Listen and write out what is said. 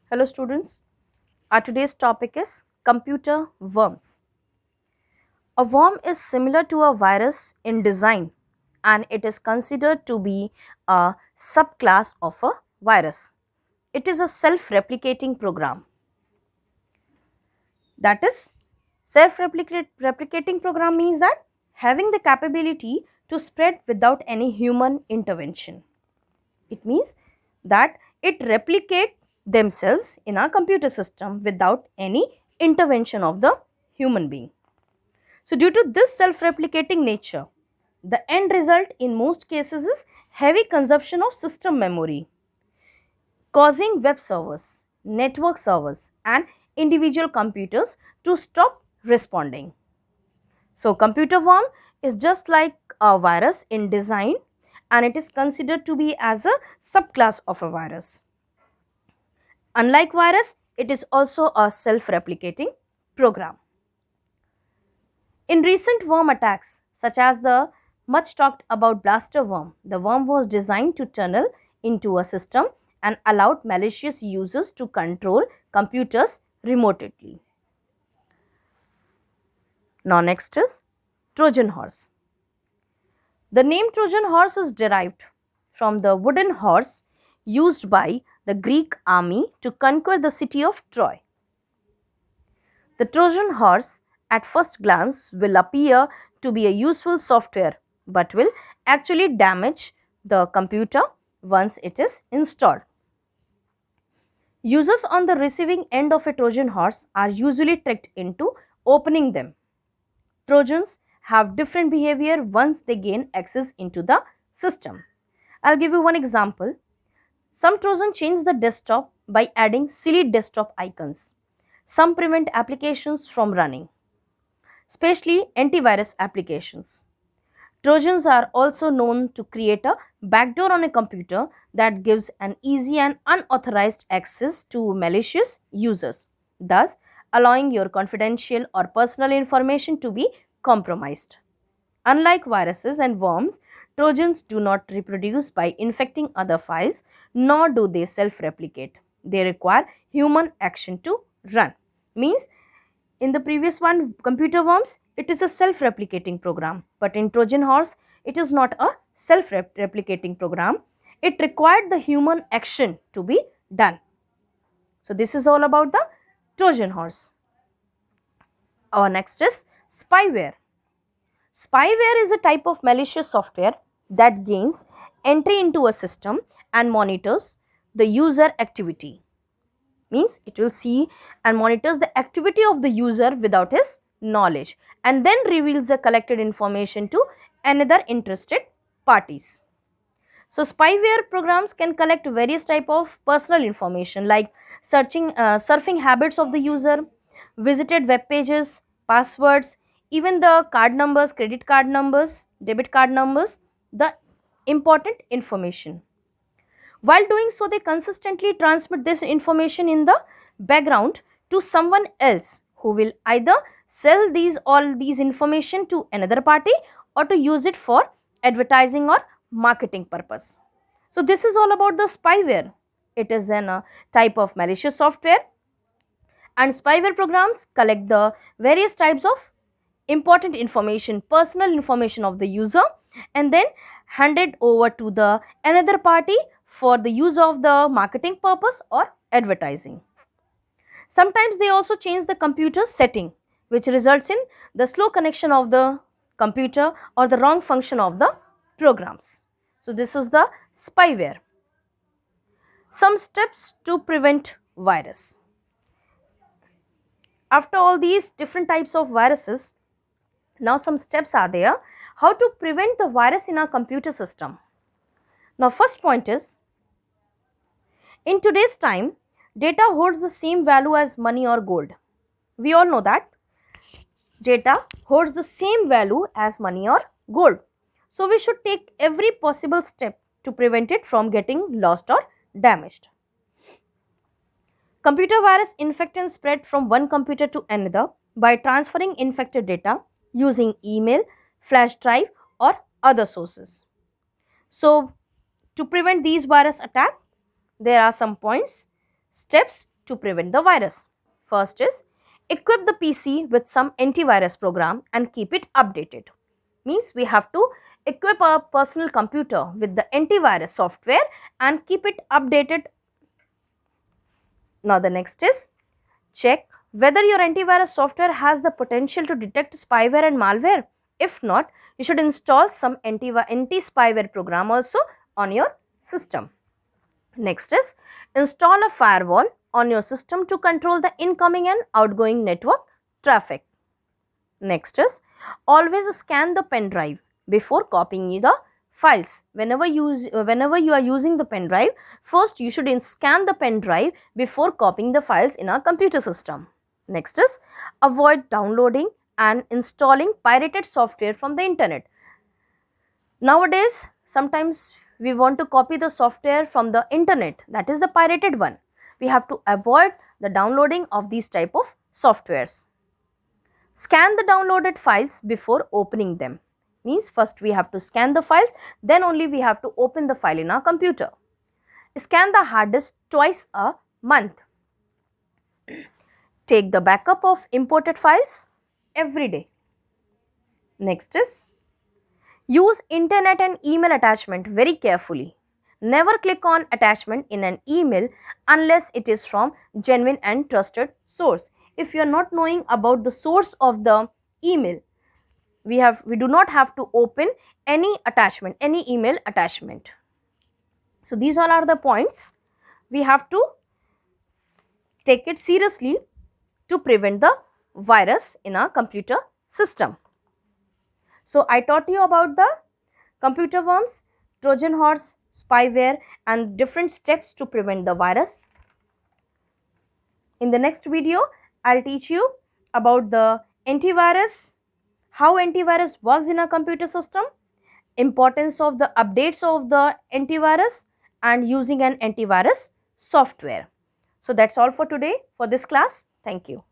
Hello students, our today's topic is computer worms. A worm is similar to a virus in design and it is considered to be a subclass of a virus. It is a self-replicating program. That is, self-replicating program means that having the capability to spread without any human intervention. It means that it replicate themselves in our computer system without any intervention of the human being. So due to this self-replicating nature, the end result in most cases is heavy consumption of system memory, causing web servers, network servers and individual computers to stop responding. So computer worm is just like a virus in design and it is considered to be as a subclass of a virus. Unlike virus, it is also a self-replicating program. In recent worm attacks, such as the much talked about blaster worm, the worm was designed to tunnel into a system and allowed malicious users to control computers remotely. Now next is Trojan horse. The name Trojan horse is derived from the wooden horse used by the Greek army to conquer the city of Troy. The Trojan horse at first glance will appear to be a useful software but will actually damage the computer once it is installed. Users on the receiving end of a Trojan horse are usually tricked into opening them. Trojans have different behavior once they gain access into the system. I'll give you one example. Some Trojans change the desktop by adding silly desktop icons. Some prevent applications from running, especially antivirus applications. Trojans are also known to create a backdoor on a computer that gives an easy and unauthorized access to malicious users, thus allowing your confidential or personal information to be compromised. Unlike viruses and worms, Trojans do not reproduce by infecting other files, nor do they self-replicate. They require human action to run. Means in the previous one, computer worms, it is a self-replicating program. But in Trojan horse, it is not a self-replicating program. It required the human action to be done. So this is all about the Trojan horse. Our next is spyware. Spyware is a type of malicious software that gains entry into a system and monitors the user activity. Means it will see and monitors the activity of the user without his knowledge and then reveals the collected information to another interested parties. So spyware programs can collect various type of personal information like surfing habits of the user, visited web pages, passwords, even the card numbers, credit card numbers, debit card numbers, the important information. While doing so, they consistently transmit this information in the background to someone else who will either sell all these information to another party or to use it for advertising or marketing purpose. So this is all about the spyware. It is a type of malicious software and spyware programs collect the various types of important information, personal information of the user and then hand it over to the another party for the use of the marketing purpose or advertising. Sometimes they also change the computer setting which results in the slow connection of the computer or the wrong function of the programs. So this is the spyware. Some steps to prevent virus. After all these different types of viruses, now some steps are there how to prevent the virus in our computer system. Now first point is, in today's time, data holds the same value as money or gold. We all know that data holds the same value as money or gold. So we should take every possible step to prevent it from getting lost or damaged. Computer virus infect and spread from one computer to another by transferring infected data using email, flash drive or other sources. So to prevent these virus attack, there are some steps to prevent the virus. First is equip the PC with some antivirus program and keep it updated. Means we have to equip our personal computer with the antivirus software and keep it updated. Now the next is check whether your antivirus software has the potential to detect spyware and malware. If not, you should install some anti-spyware program also on your system. Next is install a firewall on your system to control the incoming and outgoing network traffic. Next is always scan the pen drive before copying the files. Whenever you are using the pen drive, first you should scan the pen drive before copying the files in our computer system. Next is avoid downloading and installing pirated software from the internet. Nowadays, sometimes we want to copy the software from the internet, that is the pirated one. We have to avoid the downloading of these type of softwares. Scan the downloaded files before opening them. Means first we have to scan the files, then only we have to open the file in our computer. Scan the hard disk twice a month. Take the backup of imported files every day. Next is use internet and email attachment very carefully. Never click on attachment in an email unless it is from genuine and trusted source. If you are not knowing about the source of the email, we do not have to open any attachment, any email attachment. So these all are the points we have to take it seriously to prevent the virus in our computer system. So I taught you about the computer worms, Trojan horse, spyware and different steps to prevent the virus. In the next video, I'll teach you about the antivirus, how antivirus works in a computer system, importance of the updates of the antivirus and using an antivirus software. So that's all for today for this class. Thank you.